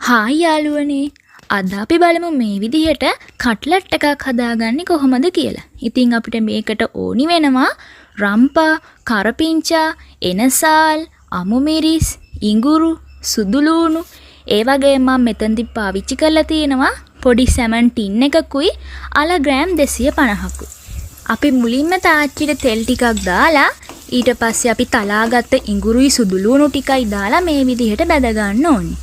Hi යාළුවනේ. අද අපි බලමු මේ විදිහට කට්ලට් එකක් හදාගන්නේ කොහොමද කියලා. ඉතින් අපිට මේකට ඕනි වෙනවා රම්පා, කරපිංචා, එනසාල්, අමු මිරිස්, ඉඟුරු, සුදු ලූණු. ඒ වගේම මම මෙතනදි පාවිච්චි කරලා තියෙනවා පොඩි සැමන් ටින් එකකුයි අල ග්‍රෑම් 250කුයි. අපි මුලින්ම තාච්චියට තෙල් ටිකක් දාලා ඊට පස්සේ අපි තලාගත්ත ඉඟුරුයි සුදු ලූණු ටිකයි දාලා මේ විදිහට බැද ගන්න ඕනේ.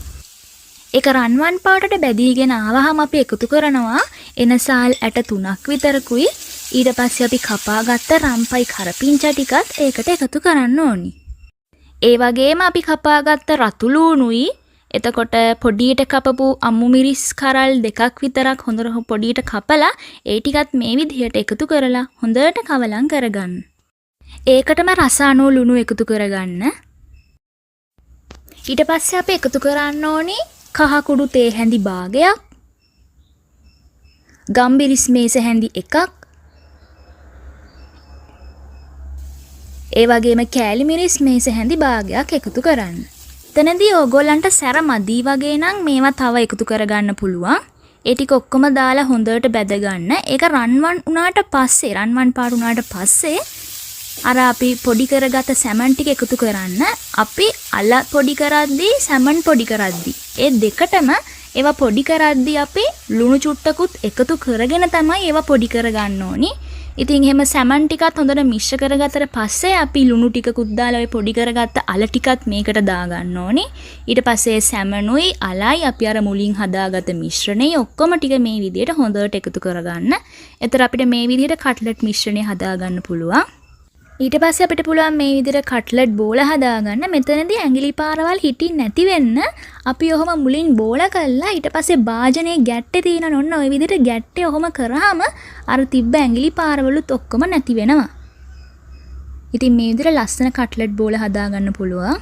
ඒක රන්වන් පාටට බැදීගෙන ආවහම අපි එකතු කරනවා එනසාල් ඇට 3ක් විතරකුයි ඊට පස්සේ අපි කපාගත්ත රම්පයි කරපිංචා ටිකත් ඒකට එකතු කරන්න ඕනි. ඒ වගේම අපි කපාගත්ත රතු ලූණුයි එතකොට පොඩියට කපපු අමු මිරිස් කරල් 2ක් විතරක් හොඳට පොඩියට කපලා ඒ ටිකත් මේ විදිහට එකතු කරලා හොඳට කවලම් කරගන්න. ඒකටම රස අණු ලුණු එකතු කරගන්න. ඊට පස්සේ අපි එකතු කරන්න ඕනි කහ කුඩු තේ හැඳි භාගයක්, ගම්බිරිස් මේස හැඳි එකක්, ඒ වගේම කෑලි මිරිස් මේස හැඳි භාගයක් එකතු කරන්න. එතනදී ඕගොල්ලන්ට සැර මදි වගේ නම් මේවා තව එකතු කරගන්න පුළුවන්. ඒ ටික ඔක්කොම දාලා හොඳට බැද ගන්න. ඒක රන්වන් උනාට පස්සේ, රන්වන් පාට උනාට පස්සේ අර අපි පොඩි කරගත සැමන් ටික එකතු කරන්න. අපි අල පොඩි කරද්දී සැමන් පොඩි කරද්දී ඒ දෙකටම ඒවා පොඩි කරද්දී අපි ලුණු චුට්ටකුත් එකතු කරගෙන තමයි ඒවා පොඩි කරගන්න ඕනි. ඉතින් එහෙම සැමන් ටිකත් හොඳට මිශ්‍ර කරගත්තට පස්සේ අපි ලුණු ටිකකුත් දාලා ඔය පොඩි කරගත්ත අල ටිකත් මේකට දාගන්න ඕනි. ඊට පස්සේ සැමනුයි අලයි අපි අර මුලින් හදාගත්ත මිශ්‍රණය ඔක්කොම ටික මේ විදිහට හොඳට එකතු කරගන්න. එතකොට අපිට මේ විදිහට කට්ලට් මිශ්‍රණය හදාගන්න පුළුවන්. ඊට පස්සේ අපිට පුළුවන් මේ විදිහට කට්ලට් බෝල හදාගන්න. මෙතනදී ඇඟිලි පාරවල් හිටින් නැති වෙන්න අපි ඔහොම මුලින් බෝල කළා ඊට පස්සේ භාජනයේ ගැට්ටේ තියෙන ඔන්න ඔය විදිහට ගැට්ටේ ඔහොම කරාම අර තිබ්බ ඇඟිලි පාරවලුත් ඔක්කොම නැති වෙනවා. ඉතින් මේ විදිහට ලස්සන කට්ලට් බෝල හදාගන්න පුළුවන්.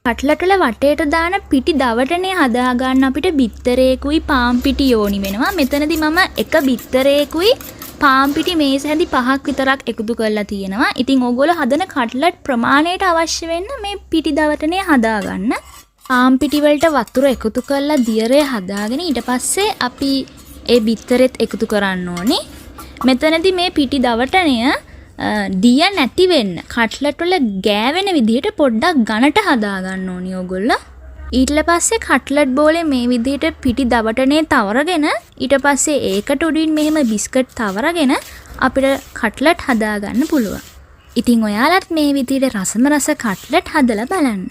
කට්ලට් වල වටේට දාන පිටි දවටනේ හදාගන්න අපිට බිත්තරේකුයි පාන් පිටි යෝනි වෙනවා. මෙතනදී මම එක බිත්තරේකුයි පාන් පිටි මේස හැඳි 5ක් විතරක් එකතු කරලා තියෙනවා. ඉතින් ඕගොල්ලෝ හදන කට්ලට් ප්‍රමාණයට අවශ්‍ය වෙන්න මේ පිටි දවටනේ හදාගන්න. පාන් පිටි වලට වතුර එකතු කරලා දියරේ හදාගෙන ඊට පස්සේ අපි ඒ බිත්තරෙත් එකතු කරන්න ඕනේ. මෙතනදී මේ පිටි දවටනය දිය නැති වෙන්න කට්ලට් වල ගෑවෙන විදිහට පොඩ්ඩක් ඝනට හදාගන්න ඕනේ ඕගොල්ලෝ. ඊට පස්සේ කට්ලට් බෝලේ මේ විදිහට පිටි දවටනේ තවරගෙන ඊට පස්සේ ඒකට උඩින් මෙහෙම බිස්කට් තවරගෙන අපිට කට්ලට් හදාගන්න පුළුවන්. ඉතින් ඔයාලත් මේ විදිහට රසම රස කට්ලට් හදලා බලන්න.